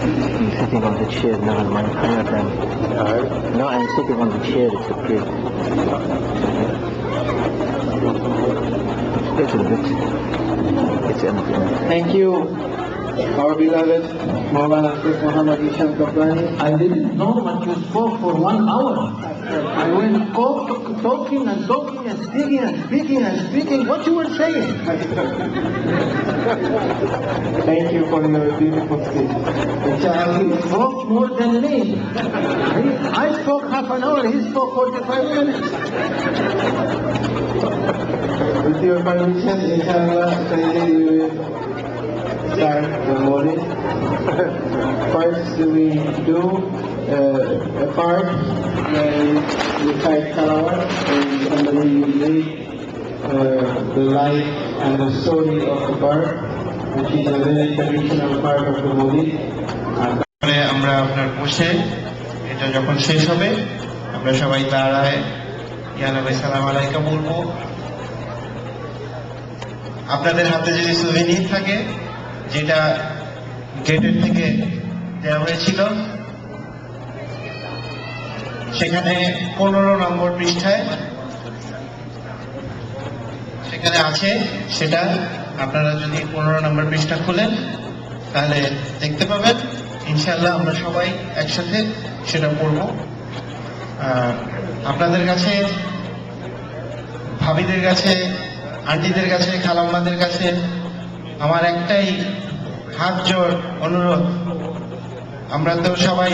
I'm sitting on the chair, never mind, higher than. No, I'm sitting on the chair, it's okay. It's a little bit. It's empty. Thank you, our beloved Maulana Sheikh Muhammad Ishan Kaplani. I didn't know what you spoke for 1 hour. I went talking and talking and speaking and speaking and speaking what you were saying. Thank you for your beautiful speech. He spoke more than me. I spoke half an hour, he spoke 45 minutes. With your permission, inshallah, we will start the morning. First, we do a part where we recite Salawat and somebody will read the life and the story of the bird, which is a very traditional part of the movie. আমরা আপনার বসে এটা যখন শেষ হবে আমরা সবাই দাঁড়ায় ইয়া নবী সালাম আলাইকা বলবো। আপনাদের হাতে যদি সুভেনির থাকে যেটা গেটের থেকে দেওয়া হয়েছিল সেখানে 15 নম্বর পৃষ্ঠায় সেখানে আছে, সেটা আপনারা যদি 15 নম্বর পৃষ্ঠা খুলেন তাহলে দেখতে পাবেন। ইনশাআল্লাহ আমরা সবাই একসাথে সেটা পড়ব। আপনাদের কাছে, ভাবিদের কাছে, আন্টিদের কাছে, খালাম্মাদের কাছে আমার একটাই হাত জোড় অনুরোধ, আমরা তো সবাই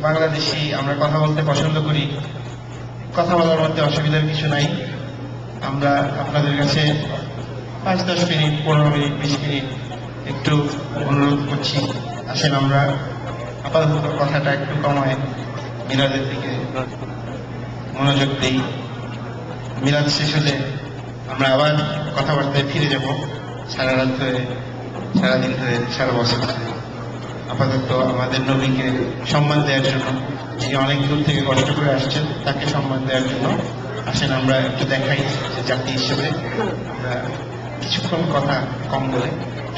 বাংলাদেশি, আমরা কথা বলতে পছন্দ করি, কথা বলার মধ্যে অসুবিধার কিছু নাই। আমরা আপনাদের কাছে 5-10 মিনিট, 15 মিনিট, 20 মিনিট একটু অনুরোধ করছি, আসেন আমরা আপাতত কথাটা একটু কমায় মিলাদের দিকে মনোযোগ দিই। মিলাদ শেষ হলে আমরা আবার কথাবার্তায় ফিরে যাব, সারা রাত ধরে, সারাদিন ধরে, সারা বছর ধরে। আপাতত আমাদের নবীকে সম্মান দেওয়ার জন্য, যিনি অনেক দূর থেকে কষ্ট করে আসছেন, তাকে সম্মান দেওয়ার জন্য আসেন আমরা একটু দেখাই যে জাতি হিসেবে আমরা কিছুক্ষণ কথা কম বলে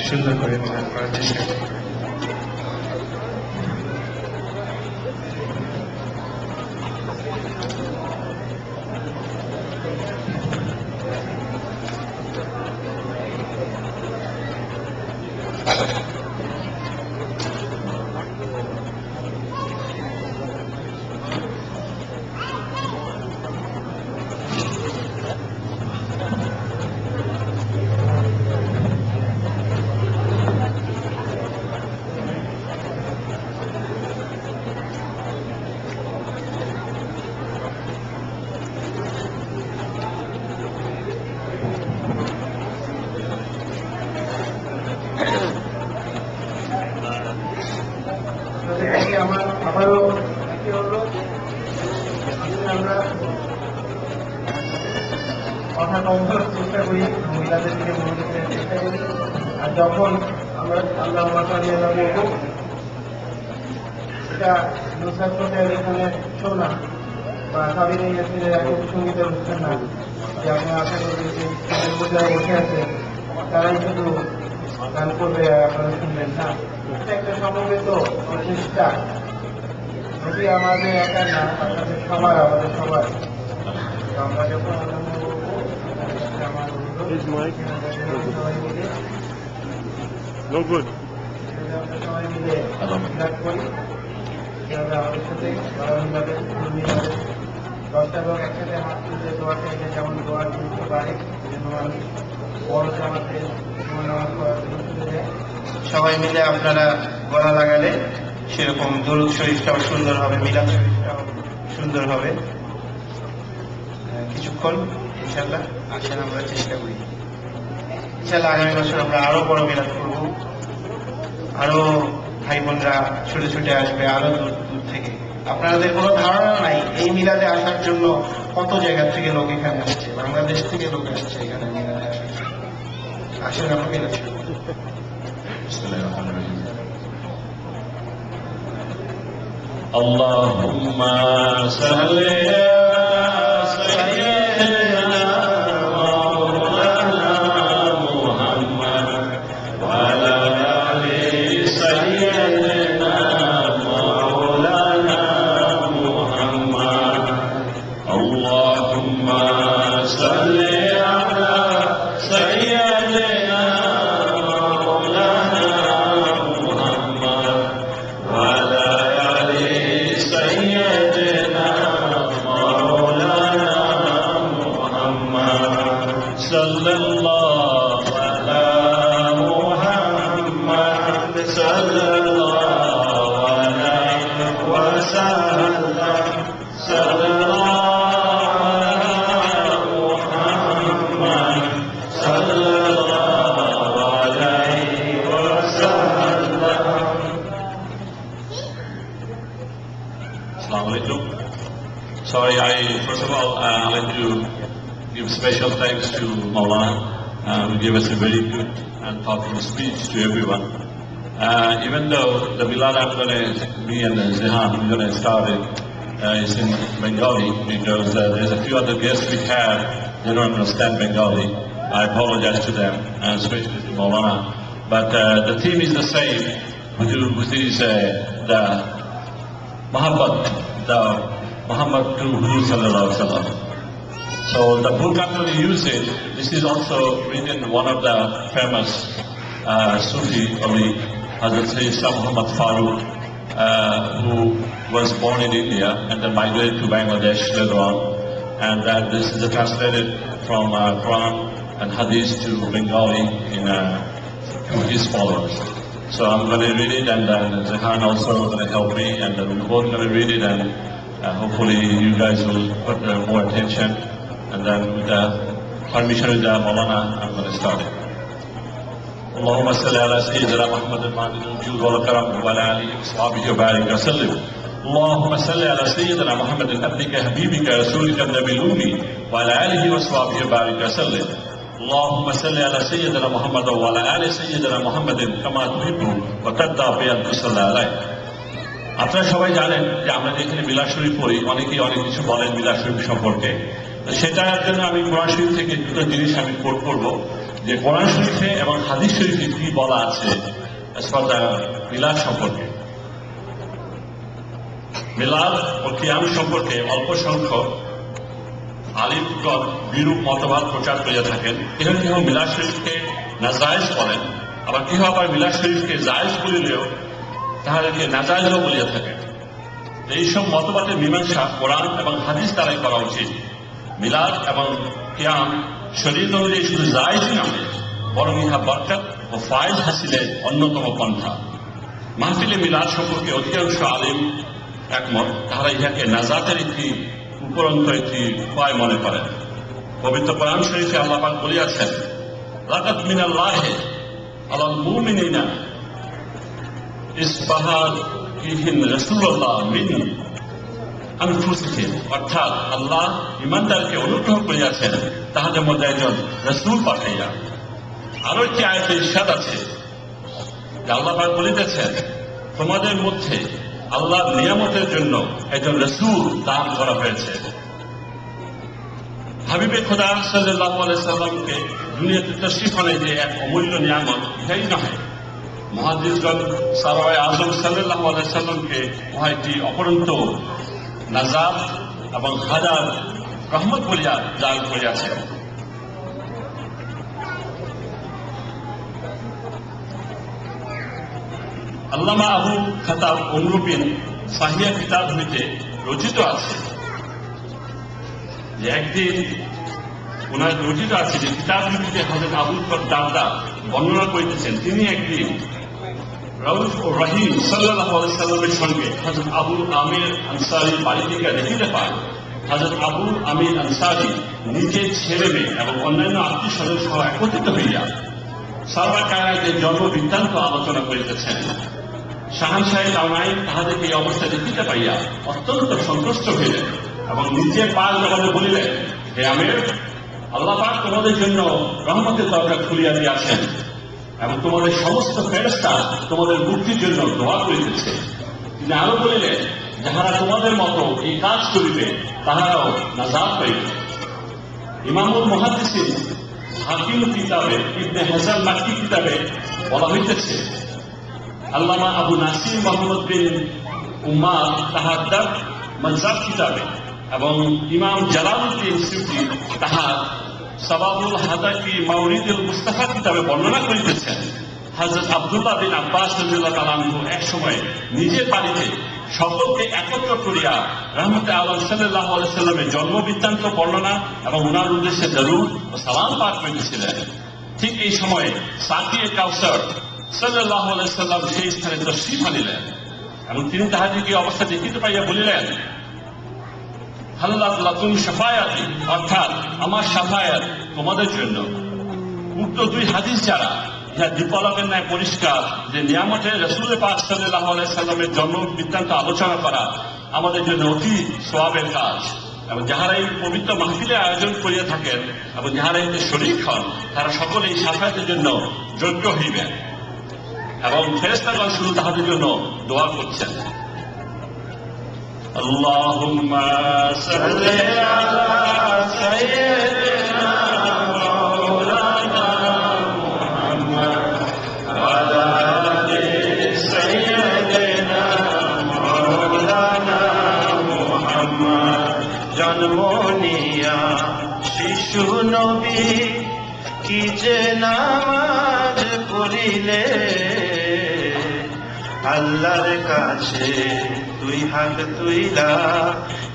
সুন্দর করে মিলাদ করার চেষ্টা করি। আবারও আমরা কথা কম করার চেষ্টা করি, মহিলাদের দিকে মনোযোগ দেওয়ার চেষ্টা করি। আর যখন আমরা আল্লাহ বলবো এটা নুসরাত ফতেহ এখানে শো না বা সাবির ইয়াসিনের একক সঙ্গীতের অনুষ্ঠান না, যে আপনি আশা করি যারা বসে আছে তারাই শুধু গান করবে আর আপনারা শুনবেন না। এটা একটা সমবেত প্রচেষ্টা, যদি আমাদের একা না, আপনাদের সবার, আমাদের সবার। আমরা যখন আনন্দ করবো আমার সবাই মিলে বিরাট করি, আমাদের সাথে মিলাদের 10টা লোক একসাথে হাত তুলতে দোয়া চাইলে যেমন দোয়ার গুরুত্ব বাড়ে, আমি বড় জামাতে সবাই মিলে আপনারা গলা লাগালে সেরকম দরুদ শরীফটাও সুন্দর হবে, মিলাদ শরীফটাও সুন্দর হবে। কিছুক্ষণ ইনশাআল্লাহ আসেন আমরা চেষ্টা করি। ইনশাআল্লাহ আগামী বছর আমরা আরো বড় মিলাদ করব, আরো ভাই বোনরা ছুটে ছুটে আসবে আরো দূর দূর থেকে। আপনাদের কোনো ধারণা নাই এই মিলাদে আসার জন্য কত জায়গা থেকে লোক এখানে আসছে, বাংলাদেশ থেকে লোক আসছে এখানে মিলাদে আসার জন্য। আসেন আমরা মিলাদ শুরু করি। اللهم صل على سيدنا مولانا محمد وعلى آل سيدنا صلى الله عليه وسلم صلى الله على محمد صلى الله عليه وسلم. Assalamu alaikum. Sorry, first of all, I'd like to give special thanks to Maulana, who gave us a very good and thoughtful speech to everyone. Even though the Milad I'm going to, me and Zehan, we're going to start it, is in Bengali, because there's a few other guests we have, they don't understand Bengali. I apologize to them, and especially to Maulana. But the theme is the same, which is the Muhammad, the Muhammad to Huzur Sallallahu Alaihi Wasallam. So the book I'm going to use it, this is also written one of the famous Sufi Ali, Hazrat Sayyid Shah Muhammad Farooq, who was born in India and then migrated to Bangladesh later on. And this is translated from Quran and Hadith to Bengali to his followers. So I'm going to read it, and Zehan also going to help me, and we're both going to read it, and hopefully you guys will put more attention. And then with the permission of the Maulana, I'm going to start it. اللهم صل على سيدنا محمد المعدن الوجود والكرم وعلى اله وصحبه وبارك وسلم. اللهم صل على سيدنا محمد عبدك حبيبك رسولك النبي الامي وعلى اله وصحبه وبارك وسلم. اللهم صل على سيدنا محمد وعلى ال سيدنا محمد كما تحب وترضى بأن تصلى عليه. আপনারা সবাই জানেন যে আমরা যেখানে মিলাদ শরীফ পড়ি, অনেকেই অনেক কিছু বলেন মিলাদ শরীফ সম্পর্কে। সেটার জন্য আমি কোরআন শরীফ থেকে দুটো জিনিস আমি কোট করব, যে কোরআন শরীফে এবং হাদিস শরীফে কি বলা আছে মিলাদ সম্পর্কে। মিলাদ ও কিয়াম সম্পর্কে অল্প সংখ্যক আলিমগণ বিরূপ মতবাদ প্রচার করে থাকেন। কেহ কেহ মিলাদ শরীফকে নাজায়েজ বলেন, আবার কেহ আবার মিলাদ শরীফকে জায়েজ বলিলেও তাহাদেরকে নাজায়েজও বলিয়া থাকেন। এইসব মতবাদের মীমাংসা কোরআন এবং হাদিস দ্বারাই করা উচিত। মিলাদ এবং কিয়াম শরীয়ত অনুযায়ী শুধু জায়েজই নয়, বরং ইহা বরকত ও ফায়েজ হাসিলের অন্যতম পন্থা। মাহফিলে মিলাদ সম্পর্কে অধিকাংশ আলিম একমত, তাহারা ইহাকে নাজাতের একটি উপরন্ত একটি উপায় মনে করেন। পবিত্র কোরআন শরীফে আল্লাহ পাক বলিয়াছেন, লাকাদ মিনাল্লাহি আলাল মুমিনিনা ইসবাহাতিহিম রাসূলুল্লাহ মিন আনফুসিহিম, অর্থাৎ আল্লাহ ঈমানদারকে অনুগ্রহ করিয়াছেন তাহাদের মধ্যে একজন রাসূল পাঠাইয়া। আরো একটি আয়াতে ইরশাদ আছে যে আল্লাহ পাক বলিতেছেন, তোমাদের মধ্যে আল্লাহর নিয়ামতের জন্য একজন রাসূল দান করা হয়েছে। হাবিবে খোদা সাল্লাল্লাহু আলাইহি সাল্লামকে দুনিয়াতে তাশরীফ আনে যে এক অমূল্য নিয়ামত, ইহাই নয়। মুহাদ্দিসগণ সারায়ে আযম সাল্লাল্লাহু আলাইহি সাল্লামকে উহা একটি অপরন্ত নাজাত এবং হাজার রহমত বলিয়া দান করিয়াছেন। আল্লামা আবু খাতাব অনুরূপীন সাহিয়া কিতাব হইতে রচিত আছে যে একদিন ওনার রচিত আছে যে কিতাব হইতে হযরত আবুল দারদা বর্ণনা করিতেছেন, তিনি একদিন রাউফ ও রহিম সাল্লাল্লাহু আলাইহি সাল্লামের সঙ্গে হযরত আবু আমির আনসারীর বাড়ি থেকে দেখিতে পান। হযরত আবু আমির আনসারী নিজের ছেলে মেয়ে এবং অন্যান্য আত্মীয় স্বজন সহ একত্রিত হইয়া সারওয়ার কায়নাতের জন্ম বৃত্তান্ত আলোচনা করিতেছেন। শাহানশাহী কাওনাইন তাহাদেরকে এই অবস্থা দেখিতে পাইয়া অত্যন্ত সন্তুষ্ট হইলেন এবং নিজের পাল জগতে বলিলেন, হে আমির, আল্লাহ পাক তোমাদের জন্য রহমতের দরজা খুলিয়া দিয়াছেন এবং তোমাদের সমস্ত ফেরেশতা তোমাদের মুক্তির জন্য দোয়া করিতেছে। তিনি আরো বলিলেন, যাহারা তোমাদের মতো এই কাজ করিবে তাহারাও নাজাত পাইবে। ইমামুল মুহাদ্দিসিন হাকিম কিতাবে ইবনে হাজার মাক্কি কিতাবে বলা হইতেছে, আল্লামা আবু নাসির মোহাম্মদ বিন উম্মার তাহাদ্দাব মানজাব কিতাবে এবং ইমাম জালালউদ্দিন সিউতি তাহার সাবাবুল হাদাকি মাউরিদুল মুস্তাফা কিতাবে বর্ণনা করিতেছেন, হযরত আব্দুল্লাহ বিন আব্বাস রাদিয়াল্লাহু তাআলা আনহু এক সময় নিজের বাড়িতে সকলকে একত্র করিয়া রাহমাতে আলম সাল্লাল্লাহু আলাইহি সাল্লামের জন্ম বৃত্তান্ত বর্ণনা এবং ওনার উদ্দেশ্যে দরুদ ও সালাম পাঠ করিতেছিলেন। ঠিক এই সময়ে সাকিয়ে কাউসার সাল্লাল্লাহু আলাইহি সাল্লাম সেই স্থানে তশরীফ আনিলেন এবং তিনি তাহাদিকে অবস্থা দেখিতে পাইয়া বলিলেন, হাল্লাত লাকুম শাফায়াতি, অর্থাৎ আমার শাফায়াত তোমাদের জন্য। উক্ত দুই হাদিস যারা ইহা দীপালকের ন্যায় পরিষ্কার যে নিয়ামতের রাসূল পাক সাল্লাল্লাহু আলাইহি সাল্লামের জন্ম বৃত্তান্ত আলোচনা করা আমাদের জন্য অতি সওয়াবের কাজ, এবং যাহারা এই পবিত্র মাহফিলের আয়োজন করিয়া থাকেন এবং যাহারা এতে শরীক হন তারা সকলেই শাফায়াতের জন্য যোগ্য হইবেন এবং ফেরেশতাগণ শুধু তাহাদের জন্য দোয়া করছেন। আল্লাহুম্মা সাল্লি আলা সাইয়্যিদিনা মাওলানা মুহাম্মদ ওয়া আলা আলি সাইয়্যিদিনা মাওলানা মুহাম্মদ। জন্ম নিয়া শিশু নবী কি যে নামাজ পড়িলে, আল্লাহর কাছে তুই হাত তুইলা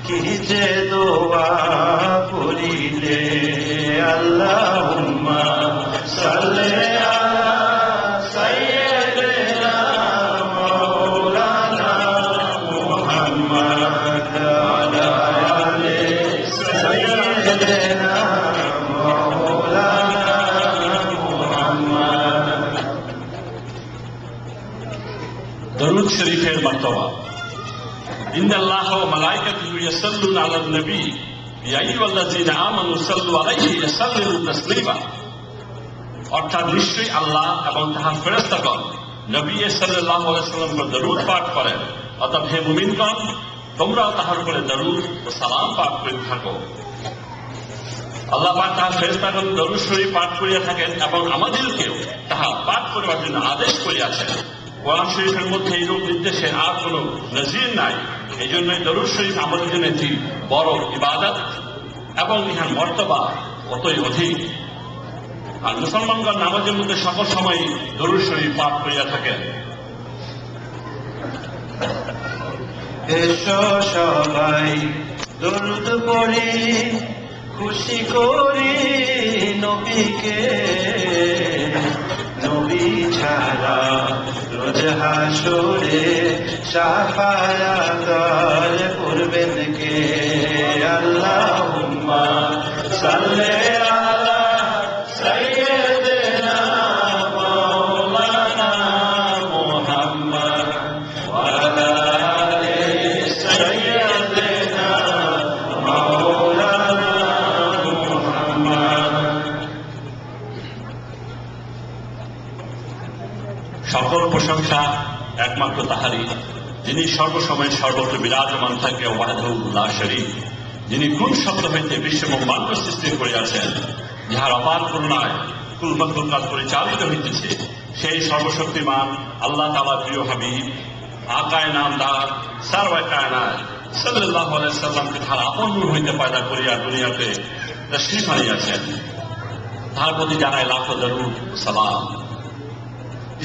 কি যে দোয়া পড়িলে। আল্লাহুম্মা সাল্লি আলা সাইয়্যিদিনা মাওলানা মুহাম্মদ ওয়া আলা আলি সাইয়্যিদিনা মাওলানা মুহাম্মদ। দরুদ শরীফের মার্তবা। ইন্নাল্লাহ ওয়া মালাইকাতুহু ইয়াসাল্লুনা আলান নবী ইয়া আইয়ুহাল্লাযীনা আমানু সাল্লু আলাইহি ওয়া সাল্লিমু তাসলিমা, অর্থাৎ নিশ্চয়ই আল্লাহ এবং তাহার ফেরেশতাগণ নবী সাল্লাল্লাহু আলাইহি ওয়াসাল্লামের উপর দরুদ পাঠ করেন, অর্থাৎ হে মুমিনগণ তোমরাও তাহার উপরে দরুদ ও সালাম পাঠ করে থাকো। আল্লাহ পাক তাহার ফেরেশতাগণ দরুদ শরীফ পাঠ করিয়া থাকেন এবং আমাদেরকেও তাহা পাঠ করিবার জন্য আদেশ করিয়াছেন। কোরআন শরীফের মধ্যে এইরূপ নির্দেশে আর কোন নজির নাই। এই জন্যই দরুদ শরীফ আমাদের জন্য একটি বড় ইবাদত এবং ইহার মর্তবা অতই অধিক। আর মুসলমানগণ নামাজের মধ্যে সকল সময় দরুদ শরীফ পাঠ করিয়া থাকেন। এসো সবাই দরুদ পড়ি, খুশি করি নবীকে। নবী ছাড়া রোজ হাসরে শাফায়াত করবেন কে? আল্লাহুম্মা সাল্লি আলা সাইয়্যিদিনা মাওলানা মুহাম্মদ ওয়া আলা আলি সাইয়্যিদিনা মাওলানা মুহাম্মদ। সকল প্রশংসা একমাত্র তাহারই, যিনি সর্বসময় সর্বত্র বিরাজমান থাকে, ওয়াহদাহু লা শারীক, যিনি কোন শব্দ হইতে বিশ্ব ব্রহ্মাণ্ড সৃষ্টি করিয়াছেন, যাহার অপার করুণায় কুল মখলুকাত পরিচালিত হইতেছে। সেই সর্বশক্তিমান আল্লাহ তাআলার প্রিয় হাবিব আকায়ে নামদার সারওয়ায়ে কায়নাত সাল্লাল্লাহু আলাইহি সাল্লামকে তাহার আপন নূর হইতে পয়দা করিয়া দুনিয়াতে তাশরীফ আনিয়াছেন। তাহার প্রতি জানায় লাখো দরুদ সালাম।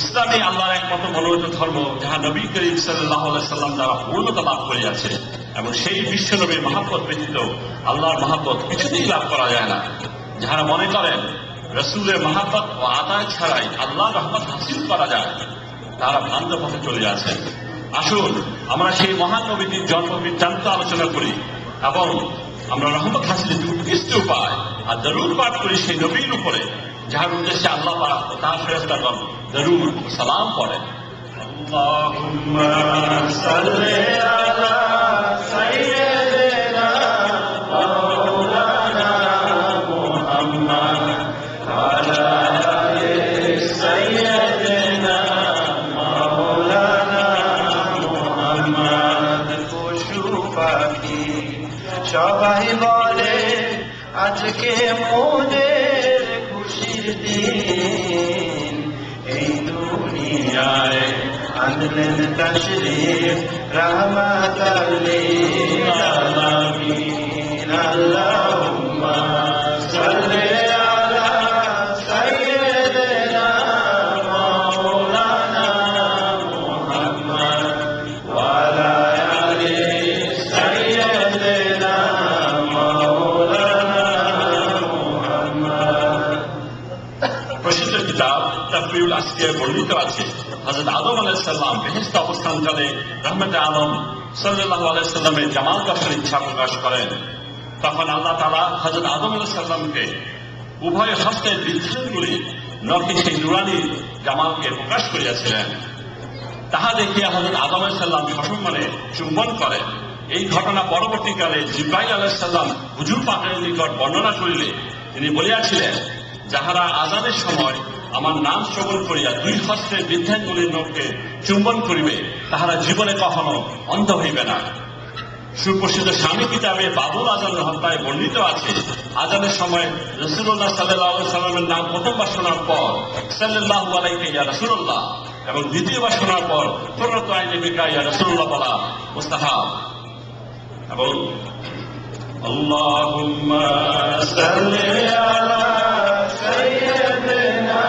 ইসলামী আল্লাহর একমাত্র মনোনীত ধর্ম, যাহা নবী করিম সাল্লাল্লাহু আলাইহি সাল্লাম দ্বারা পূর্ণতা লাভ করিয়াছে, এবং সেই বিশ্ব নবীর মহাব্বত ব্যতীত আল্লাহর মহাব্বত কিছুতেই লাভ করা যায় না। যাহারা মনে করেন রাসূলের মহাব্বত ও আদায় ছাড়াই আল্লাহর রহমত হাসিল করা যায়, তারা ভ্রান্ত পথে চলে আছেন। আসুন আমরা সেই মহান নবীটির জন্ম বৃত্তান্ত আলোচনা করি এবং আমরা রহমত হাসিলের উৎকৃষ্ট উপায় আর দরুদ পাঠ করি সেই নবীর উপরে, যাহার উদ্দেশ্যে আল্লাহ পাক ও তার ফেরেশতাগণ দরুদ ও সালাম পড়েন। আল্লাহুম্মা সাল্লি আলা সাইয়্যিদিনা মাওলানা মুহাম্মদ ওয়া আলা আলি সাইয়্যিদিনা মাওলানা মুহাম্মদ। পশু পাখি সবাই বলে আজকে মোদের খুশির দিন, এই দুনিয়ায় আনলেন তাশরীফ রাহমাতাল লিল আলামিন। আল্লাহুম্মা সাল্লি আলা সাইয়্যিদিনা মাওলানা মুহাম্মদ ওয়া আলা আলি সাইয়্যিদিনা মাওলানা মুহাম্মদ। প্রসিদ্ধ কিতাব তাকরিরুল আসিয়ায় বর্ণিত আছে হযরত আদম আলাইহিস সালাম বেহেশতে অবস্থানকালে রহমতে আলম সাল্লাল্লাহু আলাইহি সাল্লামের জামাল দর্শনের ইচ্ছা প্রকাশ করেন। তখন আল্লাহ তাআলা হযরত আদম আলাইহিস সালামকে উভয় হস্তের বৃদ্ধাঙ্গুলি নখে সেই নুরানি জামালকে প্রকাশ করিয়াছিলেন। তাহা দেখিয়া হযরত আদম আলাইহিস সালাম সসম্মানে চুম্বন করেন। এই ঘটনা পরবর্তীকালে জিবরাইল আলাইহিস সালাম হুজুর পাকের নিকট বর্ণনা করিলে তিনি বলিয়াছিলেন, যাহারা আযানের সময় আমার নাম শ্রবণ করিয়া দুই হস্তের বৃদ্ধাঙ্গুলির নখকে চুম্বন করিবে তাহারা জীবনে কখনো অন্ধ হইবে না। সুপ্রসিদ্ধ স্বামী কিতাবে বাবুল আজানের হত্যায় বর্ণিত আছে, আজানের সময় রাসূলুল্লাহ সাল্লাল্লাহু আলাইহি সাল্লামের নাম প্রথমবার শোনার পর সাল্লাল্লাহু আলাইহি ইয়া রাসূলুল্লাহ এবং দ্বিতীয়বার শোনার পর কুররাতু আইনি বিকা ইয়া রাসূলুল্লাহ বলা মুস্তাহাব। এবং আল্লাহুম্মা সাল্লি আলা সাইয়্যিদিনা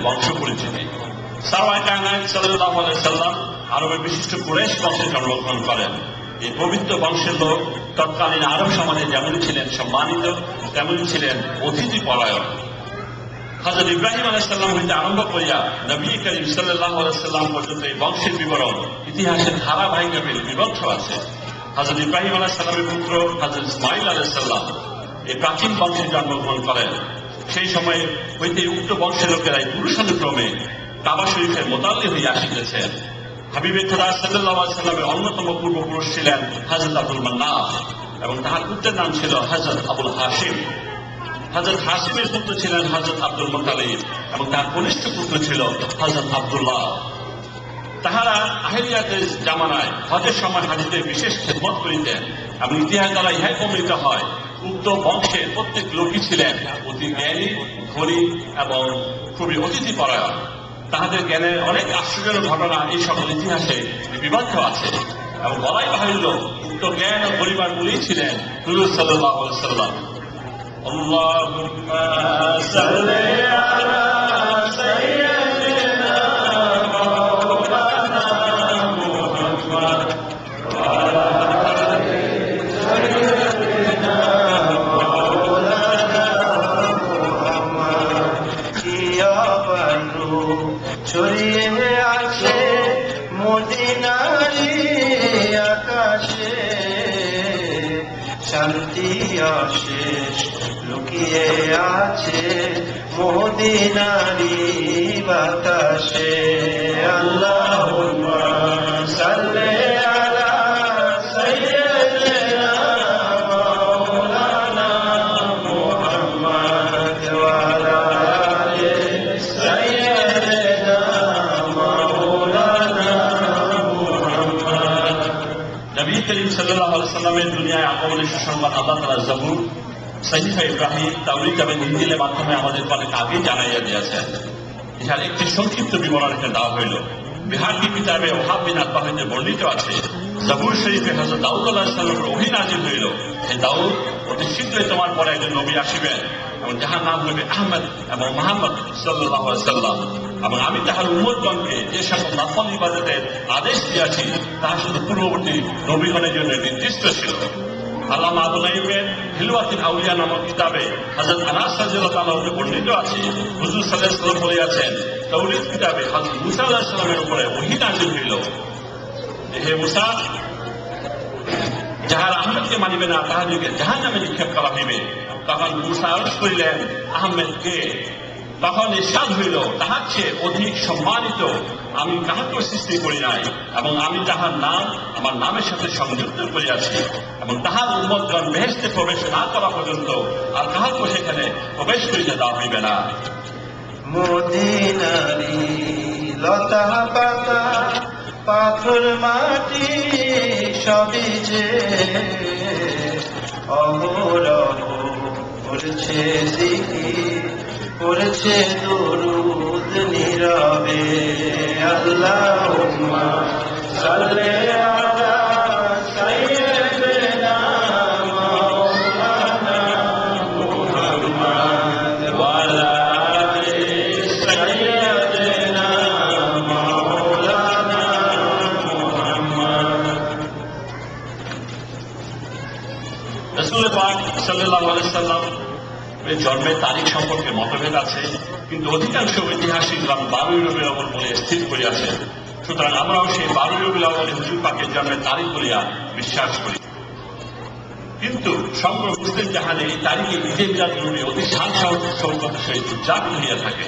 বংশ পরিচিতি। সারওয়ার কায়নাত সাল্লাল্লাহু আলাইহি সাল্লাম আরবের বিশিষ্ট কুরাইশ বংশে জন্মগ্রহণ করেন। এই পবিত্র বংশের লোক তৎকালীন আরব সমাজে যেমন ছিলেন সম্মানিত, তেমনি ছিলেন অতিথি পরায়ণ। হযরত ইব্রাহিম আলাইহিস সালাম হইতে আরম্ভ করিয়া নবী করিম সাল্লাল্লাহু আলাইহি সাল্লাম পর্যন্ত এই বংশের বিবরণ ইতিহাসের ধারাবাহিকভাবে বিবদ্ধ আছে। হযরত ইব্রাহিম আলাইহিস সালামের পুত্র হযরত ইসমাঈল আলাইহিস সালাম এই প্রাচীন বংশে জন্মগ্রহণ করেন। সেই সময়ে হইতে উক্ত বংশের লোকেরাই পুরুষানুক্রমে কাবা শরীফের মোতাল্লি হইয়া আসিতেছেন। হাবিবে খোদা সাল্লাল্লাহু আলাইহি সাল্লামের অন্যতম পূর্বপুরুষ ছিলেন হযরত আব্দুল মান্নাফ এবং তাহার পুত্রের নাম ছিল হযরত আবুল হাশিম। হযরত হাশিমের পুত্র ছিলেন হযরত আব্দুল মুত্তালিব এবং তার কনিষ্ঠ পুত্র ছিল হযরত আব্দুল্লাহ। তাহারা আহলিয়াতের জামানায় হজের সময় হাজীদের বিশেষ খেদমত করিতেন এবং ইতিহাস দ্বারা ইহাই প্রমাণিত হয় উক্ত বংশের প্রত্যেক লোকই ছিলেন অতি জ্ঞানী, ধনী এবং খুবই অতিথি পরায়ণ। তাহাদের জ্ঞানের অনেক আশ্চর্যজনক ঘটনা এই সকল ইতিহাসে লিপিবদ্ধ আছে এবং বলাই বাহুল্য উক্ত জ্ঞান ও পরিবারগুলি ছিলেন হুজুর সাল্লাল্লাহু আলাইহি সাল্লাম। আল্লাহুম্মা সাল্লি আলা সাইয়্যিদিনা মাওলানা মুহাম্মদ ওয়া আলা আলি সাইয়্যিদিনা মাওলানা মুহাম্মদ। কিয়া বানু ছড়িয়ে আছে মদিনারি আকাশে, শান্তি অশেষ লুকিয়ে আছে মদিনারি বাতাসে। আল্লাহুম্মা সাল্লি আলা সাইয়্যিদিনা মাওলানা মুহাম্মদ ওয়া আলা আলি সাইয়্যিদিনা মাওলানা মুহাম্মদ। নবী করিম সাল্লাল্লাহু আলাইহি সাল্লামের দুনিয়ায় আগমনের সুসংবাদ আল্লাহ তাআলা জবুর, সহিফা ইব্রাহিম, তাওরীত এবং ইনজিলের মাধ্যমে আমাদের অনেক আগে জানাইয়া দিয়েছেন। ইহার একটি সংক্ষিপ্ত বিবরণ এখানে দেওয়া হইল। বিহারী কিতাবে ওহাব বিন আতবা হইতে বর্ণিত আছে, জবুর শরীফে হযরত দাউদ আলাইহিস সালামের ওহী নাযিল হইল, হে দাউদ, অতি শীঘ্রই তোমার পরে একজন নবী আসিবেন এবং যাহার নাম হইবে আহমদ এবং মুহাম্মদ সাল্লাল্লাহু আলাইহি সাল্লাম, এবং আমি তাহার উম্মতগণকে যে সকল নফল ইবাদতের আদেশ দিয়াছি তাহা শুধু পূর্ববর্তী নবীগণের জন্য নির্দিষ্ট ছিল। আল্লামা আবু নাঈমের হিলওয়াতুল আউলিয়া নামক কিতাবে হযরত আনাস রাদিয়াল্লাহু তাআলা হতে বর্ণিত আছে, হুজুর সাল্লাল্লাহু আলাইহি ওয়াসাল্লাম বলেছেন, তাওরীত কিতাবে হযরত মুসা আলাইহিস সালামের উপরে ওহী নাযিল হইল, হে মুসা, যাহার আহমেদকে মানিবে না তাহাদিগকে জাহান্নামে নিক্ষেপ করা হইবে। তখন মুসা আরজ করিলেন, আহমেদ কে? তখন ইরশাদ হইল, তাহার চেয়ে অধিক সম্মানিত আমি কাহাকেও সৃষ্টি করি নাই, এবং আমি তাহার নাম আমার নামের সাথে সংযুক্ত করিয়াছি, এবং তাহার উম্মতগণ বেহেশতে প্রবেশ না করা পর্যন্ত আর কাহাকেও সেখানে প্রবেশ করিতে দেওয়া হইবে না। মদিনারি লতা পাতা পাথর মাটি সবই যে অহরহ করছে জিকির, করছে দুরূদ নীরবে। আল্লাহুম্মা সাল্লি আলা সাইয়্যিদিনা মাওলানা মুহাম্মদ ওয়া আলা আলি সাইয়্যিদিনা মাওলানা মুহাম্মদ। রাসূল পাক সাল্লাল্লাহু আলাইহি সাল্লাম জন্মের তারিখ সম্পর্কে মতভেদ আছে, কিন্তু অধিকাংশ ঐতিহাসিকগণ 12 রবিউল আউয়াল বলে স্থির করিয়াছে। সুতরাং আমরাও সেই 12 রবিউল আউয়ালে হুজুর পাকের জন্মের তারিখ বলিয়া বিশ্বাস করি। কিন্তু সমগ্র মুসলিম জাহানে এই তারিখে ঈদে মিলাদ নবী অতি শান সৌকতের সহিত উদযাপন হইয়া থাকে।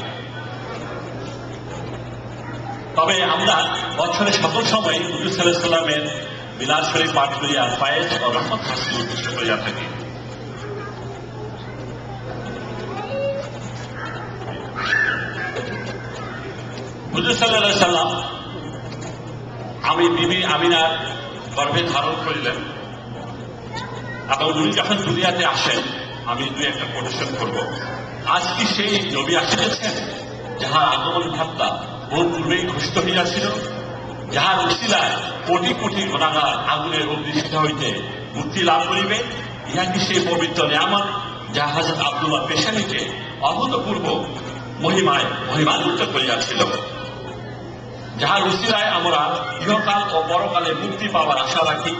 তবে আমরা বছরের সকল সময় হুজুর সাল্লাল্লাহু আলাইহি সাল্লামের মিলাদ শরীফ পাঠ করিয়া ফায়েজ ও রহমত হাসিল উদ্দেশ্য করিয়া থাকি। হুজুর সাল্লাল্লাহু আলাইহি সাল্লাম আমি বিবি আমিনার গর্ভে ধারণ করিলেন, এবং উনি যখন দুনিয়াতে আসেন আমি দুই একটা কোটেশন করব। আজ কি সেই নবী আসিতেছেন যাহার আগমন ভাবনা বহু পূর্বেই ঘোষিত হইয়াছিল, যাহার উসিলায় কোটি কোটি গুনাহগার আগুনের অগ্নিশিখা হইতে মুক্তি লাভ করিবে? ইহা কি সেই পবিত্র নিয়ামত যাহা হযরত আব্দুল্লাহ পেশানিকে অভূতপূর্ব মহিমান্বিত করিয়াছিল, যাহার উসিলায় আমরা ইহকাল ও পরকালে মুক্তি পাওয়ার আশা রাখি,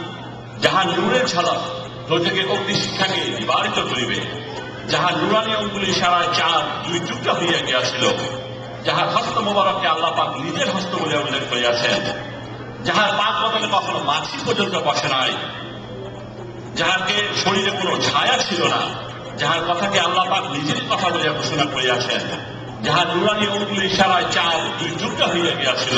যাহার নূরের ঝলক দোজখের অগ্নিশিখাকে নিবারিত করিবে, যাহার নুরানি অঙ্গুলি ইশারায় চাঁদ 2 টুকরা হইয়া গিয়াছিল, যাহার হস্ত মোবারককে আল্লাহ পাক নিজের হস্ত বলিয়া উল্লেখ করিয়াছেন, যাহার পাক বদলে কখনো মাছি পর্যন্ত বসে নাই, যাহাকে শরীরে কোনো ছায়া ছিল না, যাহার কথাকে আল্লাহ পাক নিজের কথা বলিয়া ঘোষণা করিয়াছেন, যাহার নুরানি অঙ্গুলি ইশারায় চাঁদ 2 টুকরা হইয়া গিয়াছিল,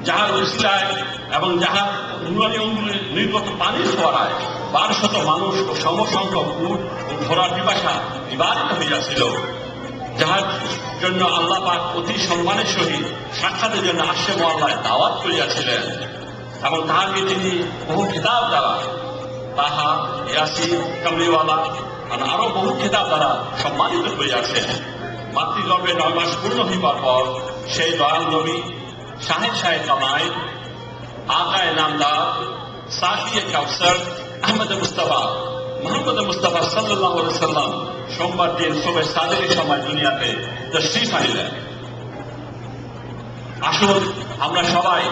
যাহার উসিলায় এবং যাহার নুরানি অঙ্গুলির নির্গত পানির ফোয়ারায় 1200 মানুষ ও সমসংখ্যক উট ও ঘোড়ার পিপাসা নিবারিত হইয়াছিল, যাহার জন্য আল্লাহ পাক অতি সম্মানের সহিত সাক্ষাতের জন্য আশে মহল্লায় দাওয়াত করিয়াছিলেন, এবং তাহাকে তিনি বহু খেতাব দ্বারা তাহা, ইয়াসিন, কামলিওয়ালা আরো বহু খেতাব দ্বারা সম্মানিত করিয়াছেন। মাতৃগর্ভে 9 মাস পূর্ণ হইবার পর সেই দয়াল নবী শাহেদ কামাই, আকায়ে নামদার, সাকিয়ে কাউসার, আহমদ মুস্তাফা মোহাম্মদ মুস্তাফা সাল্লাল্লাহু আলাইহি সাল্লাম সোমবার দিন সুবহে সাদেকের সময় দুনিয়াতে তাশরীফ আনিলেন। আসুন আমরা সবাই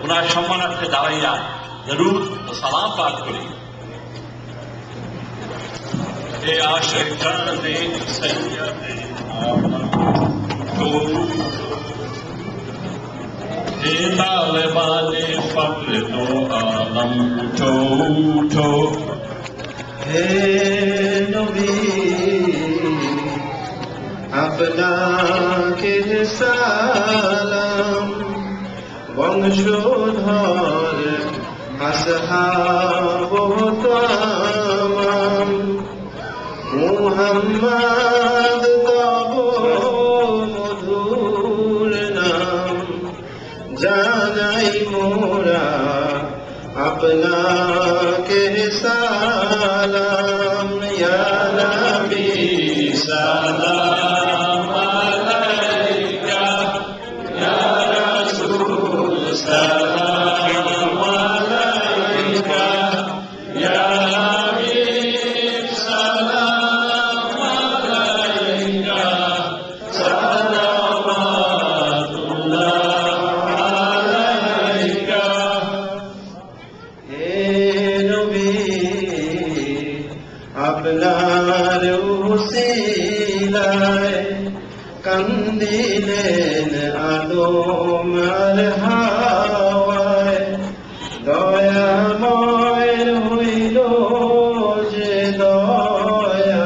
ওনার সম্মানার্থে দাঁড়াইয়া দরুদ ও সালাম পাঠ করি। এ আশিকানে সৈয়দে এ তালেবানে ফখর দো আলম উঠো উঠো। হে নবী আপনাকে সালাম, বংশধর আসহাব তামাম, মুহাম্মদ তব মধুর নাম, জানাই মোরা আপনাকে সালাম। ইয়া নবী সালাম আলাইকা, ইয়া রাসূল সালাম আলাইকা, ইয়া হাবিব সালাম আলাইকা, সালাওয়াতুল্লাহ আলাইকা। হে নবী আপনার উসিলায় কান্দিলেন আদম আর হাওয়ায়, দয়াময় হইল যে দয়া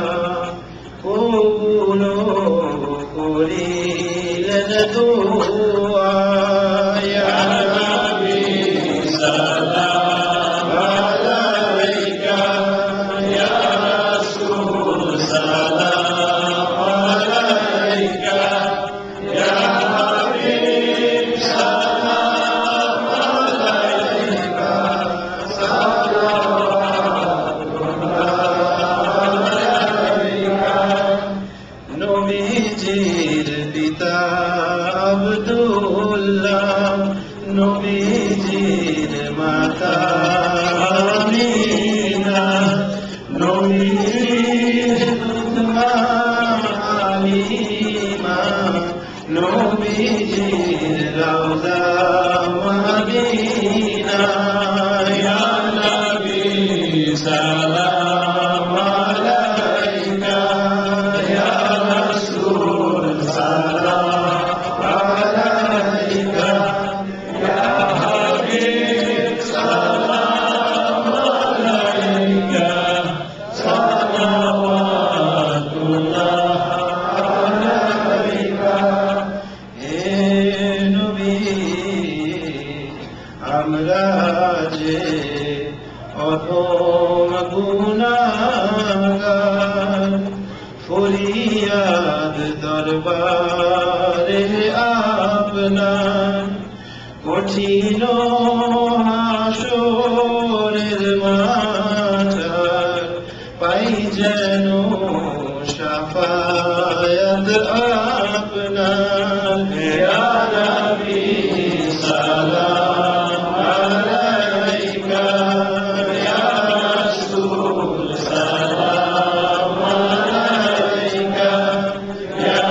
আমরা যে অধম গুনাহগার, ফরিয়াদ দরবারে আপনার, কঠিন হাসরের মাঝার পাই যেন শাফায়াত আপনার। ইয়া নবী সালাম আলাইকা, ইয়া রাসূল সালাম আলাইকা, ইয়া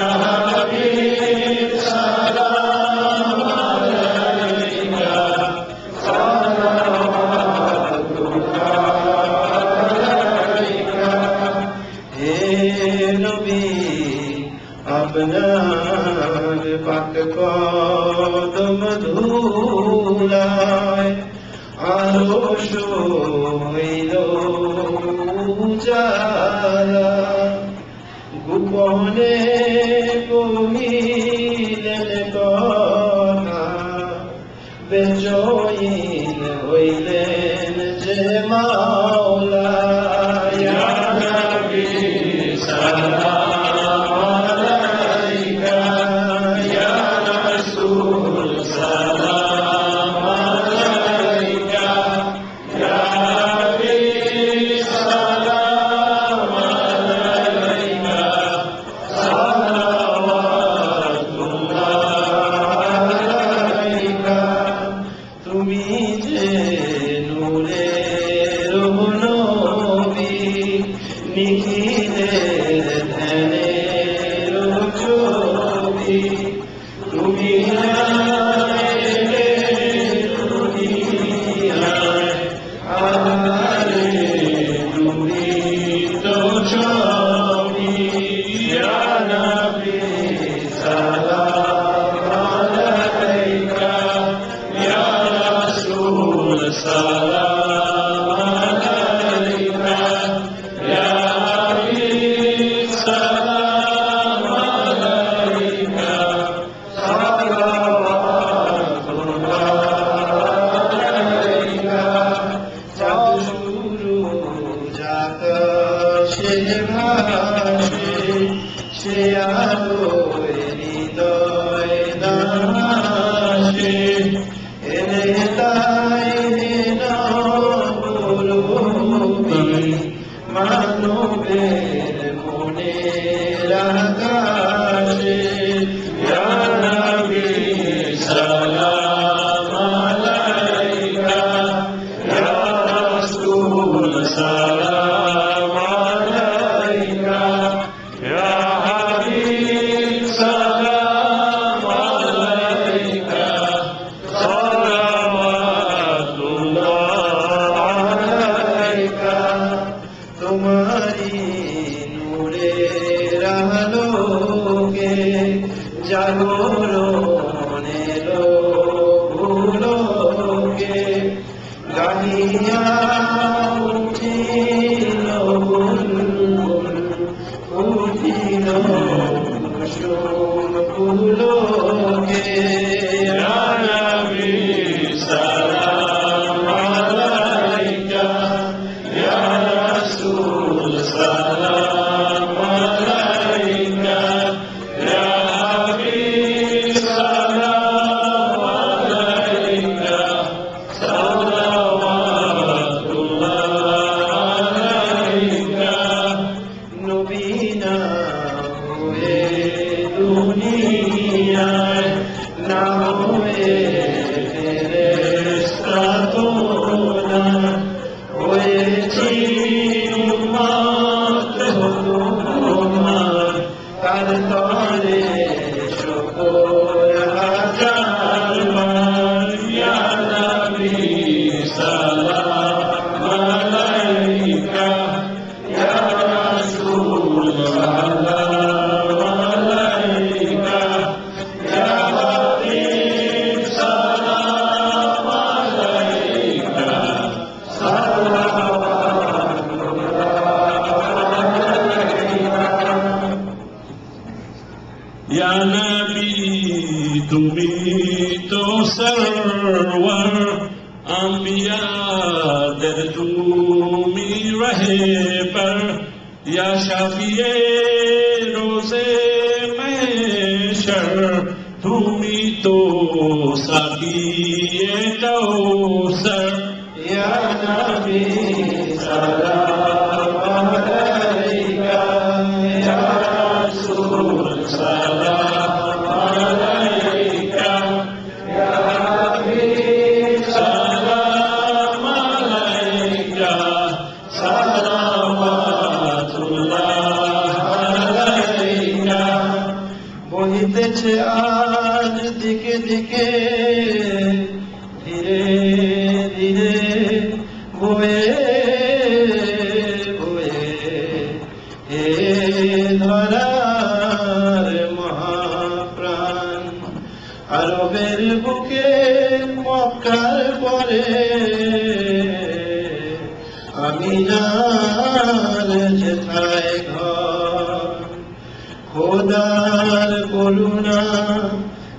হাবিব সালাম আলাইকা, হে নবী আপনার পাক কদম ধুলায় আরশ হইল উজালা, গোপনে কহিলেন কথা, বেচইন হইলেন যে মাওলা। ইয়া নবী সালাম আলাইকা, ইয়া রাসূল সালাম আলাইকা, ইয়া হাবিব সালাম আলাইকা, সালাওয়াতুল্লাহ আলাইকা। তুমি যে নূরের নবী, নিখিলের ধ্যানের ছবি, তুমি আইলে দুনিয়ায় আরে নূরিত ছবি। ইয়া নবী সালাম আলাইকা, ইয়া রাসূল সালাম আলাইকা, ইয়া হাবিব সালাম আলাইকা, সালাওয়াতুল্লাহ আলাইকা। চাঁদ সূরজ আকাশে ভাসে, সে আলোয় হৃদয় নাশে, এনে তাই নবী মানবের মনের আকাশে। ইয়া নবী সালাম আলাইকা, ইয়া রাসূল সালাম আলাইকা, ইয়া হাবিব সালাম আলাইকা, সালাওয়াতুল্লাহ আলাইকা। তোমারি নূরের আলোকে জাগরণ এলো ভুলোকে, গাহিয়া উঠিল বুলবুল, উঠিল কুসুম পুলকে। ইয়া নবী সালাম আলাইকা, ইয়া রাসূল সালাম আলাইকা, ইয়া Habib Ya Nabi tumi to sarwar Ambiya der tumi rahbar Ya Shafiye roze mahshar tumi to saqiye kausar Ya Nabi salam alayka Ya Rasul salam alayka Ya Habib salam alayka salawatullah alayka বহিতেছে আজ দিকে দিকে ধীরে ধীরে বয়ে বয়ে হে ধরার মহাপ্রাণ আরবের বুকে মক্কার পরে আমি যার যেথায় ঘর খোদার করুণা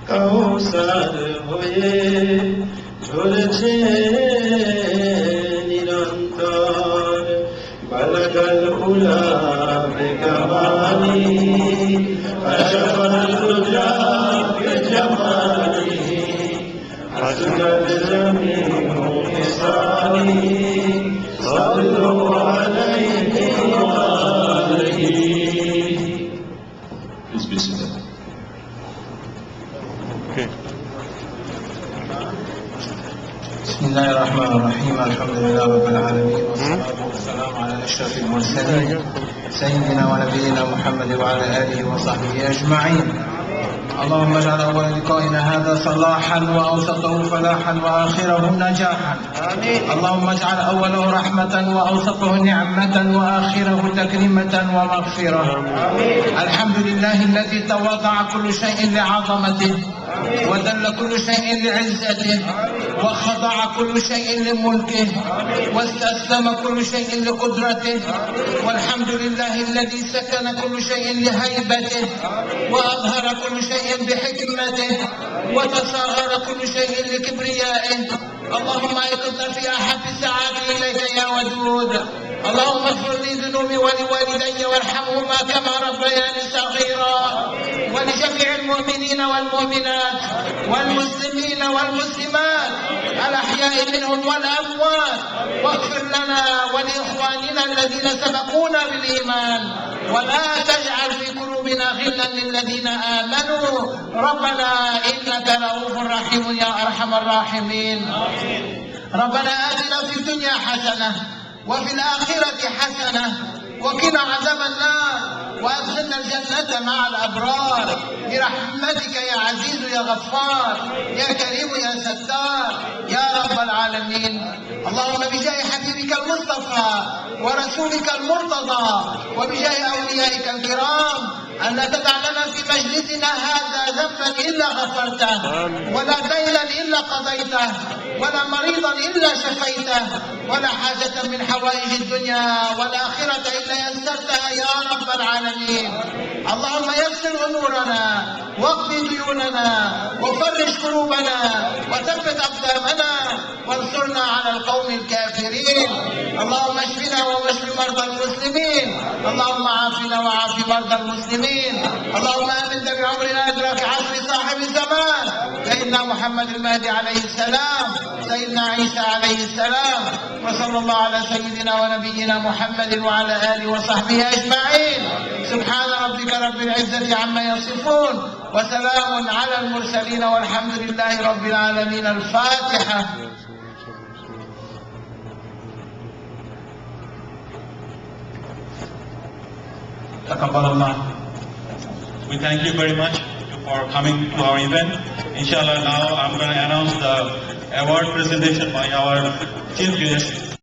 কাউসার হয়ে ঝরেছে নিরন্তর বালাগাল উলা বেকামানি আশফাল তুজা বেজামানি আসগাল জামিন ইসানি সাল্লু আলাইহি ওয়া আলিহি Please be seated. بسم الله الرحمن الرحيم الحمد لله رب العالمين والصلاة والسلام على أشرف المرسلين سيدنا ونبينا محمد وعلى آله وصحبه أجمعين اللهم اجعل أول لقائنا هذا صلاحا وأوسطه فلاحا وآخره نجاحا اللهم اجعل أوله رحمة وأوسطه نعمة وآخره تكريمة ومغفرة الحمد لله الذي تواضع كل شيء لعظمته وذل كل شيء لعزته وخضع كل شيء لملكه واستسلم كل شيء لقدرته والحمد لله الذي سكن كل شيء لهيبته وأظهر كل شيء بحكمته وتصاغر كل شيء لكبريائه اللهم ايقظنا في احب الساعات اليك يا ودود اللهم اغفر لي ذنوبي ولوالدي وارحمهما كما ربياني صغيرا ولجميع المؤمنين والمؤمنات والمسلمين والمسلمات الأحياء منهم والأموات واغفر لنا ولإخواننا الذين سبقونا بالإيمان ولا تجعل في قلوبنا غلا للذين آمنوا ربنا إنك رؤوف رحيم يا أرحم الراحمين ربنا آتنا في الدنيا حسنة وفي الآخرة حسنة وقنا عذاب النار وأدخلنا الجنة مع الأبرار برحمتك يا عزيز يا غفار يا كريم يا ستار يا رب العالمين اللهم بجاه حبيبك المصطفى ورسولك المرتضى وبجاه أوليائك الكرام أن لا تدع لنا في مجلسنا هذا ذنبا إلا غفرته ولا دينا إلا قضيته ولا مريضا إلا شفيته ولا حاجة من حوائج الدنيا والآخرة إلا يسرتها يا رب العالمين اللهم يسر أمورنا واقض ديوننا وفرج كروبنا وثبت أقدامنا وانصرنا على القوم الكافرين اللهم اشفنا واشف مرضى المسلمين اللهم عافنا وعاف مرضى المسلمين اللهم آمنا بعمرنا أدرك عصر صاحب الزمان سيدنا محمد المهدي عليه السلام سيدنا عيسى عليه السلام وصلى الله على سيدنا ونبينا محمد وعلى آله وصحبه أجمعين سبحان ربك رب العزة عما يصفون وسلام على المرسلين والحمد لله رب العالمين الفاتحة Taqabbalallah. We thank you very much for coming to our event. Inshallah, now I'm going to announce the award presentation by our chief guest.